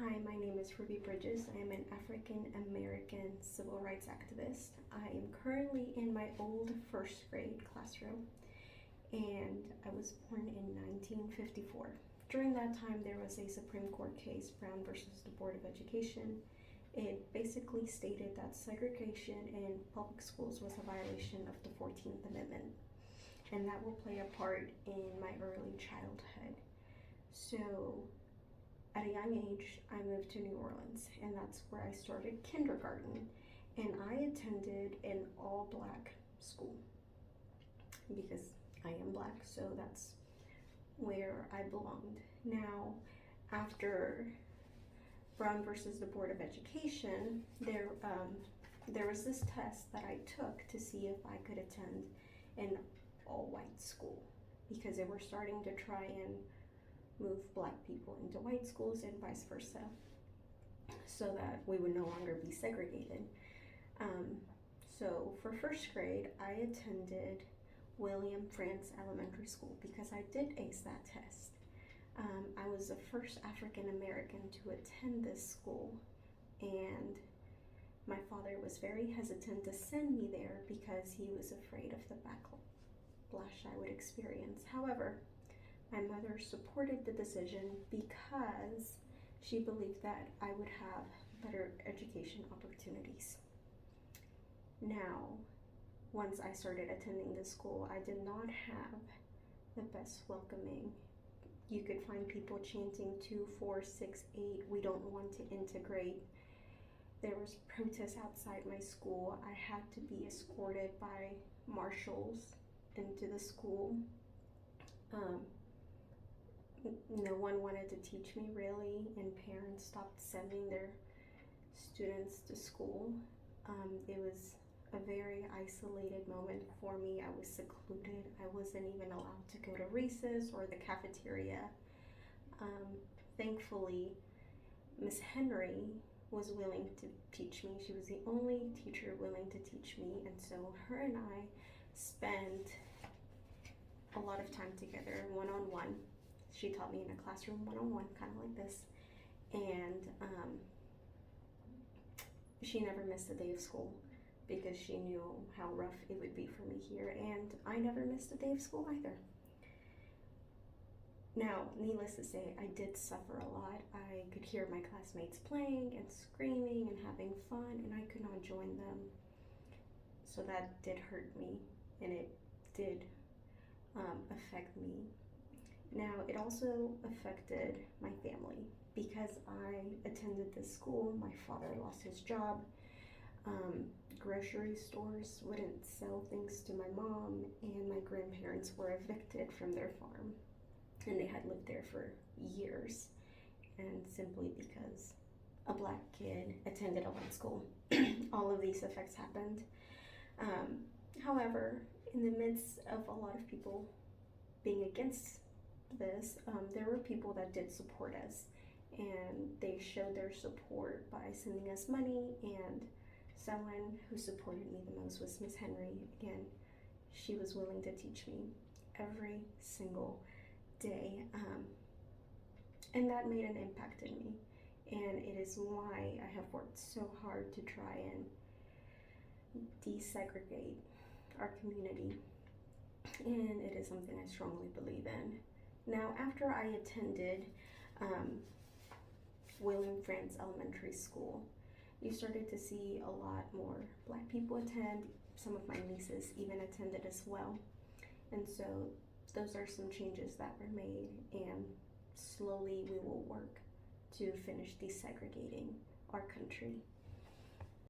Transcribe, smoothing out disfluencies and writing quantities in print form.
Hi, my name is Ruby Bridges. I am an African American civil rights activist. I am currently in my old first grade classroom, and I was born in 1954. During that time, there was a Supreme Court case, Brown versus the Board of Education. It basically stated that segregation in public schools was a violation of the 14th Amendment, and that will play a part in my early childhood. So, at a young age, I moved to New Orleans, and that's where I started kindergarten. And I attended an all black school because I am black, so that's where I belonged. Now, after Brown versus the Board of Education, there was this test that I took to see if I could attend an all white school because they were starting to try and move black people into white schools and vice versa so that we would no longer be segregated. So for first grade, I attended William Frantz Elementary School because I did ace that test. I was the first African American to attend this school, and my father was very hesitant to send me there because he was afraid of the backlash I would experience. However, my mother supported the decision because she believed that I would have better education opportunities. Now, once I started attending this school, I did not have the best welcoming. You could find people chanting 2, 4, 6, 8, we don't want to integrate. There was protests outside my school. I had to be escorted by marshals into the school. No one wanted to teach me really, and parents stopped sending their students to school. It was a very isolated moment for me. I was secluded. I wasn't even allowed to go to recess or the cafeteria. Thankfully, Miss Henry was willing to teach me. She was the only teacher willing to teach me, and so her and I spent a lot of time together, one-on-one. She taught me in a classroom one-on-one, kind of like this, and she never missed a day of school because she knew how rough it would be for me here, and I never missed a day of school either. Now, needless to say, I did suffer a lot. I could hear my classmates playing and screaming and having fun, and I could not join them. So that did hurt me, and it did affect me. Now, it also affected my family because I attended this school. My father lost his job. Grocery stores wouldn't sell things to my mom, and my grandparents were evicted from their farm, and they had lived there for years, and simply because a black kid attended a white school. All of these effects happened. However, in the midst of a lot of people being against this, there were people that did support us, and they showed their support by sending us money, and someone who supported me the most was Miss Henry. Again, she was willing to teach me every single day, and that made an impact in me, and it is why I have worked so hard to try and desegregate our community, and it is something I strongly believe in. Now, after I attended William Frantz Elementary School, you started to see a lot more black people attend. Some of my nieces even attended as well. And so those are some changes that were made, and slowly we will work to finish desegregating our country.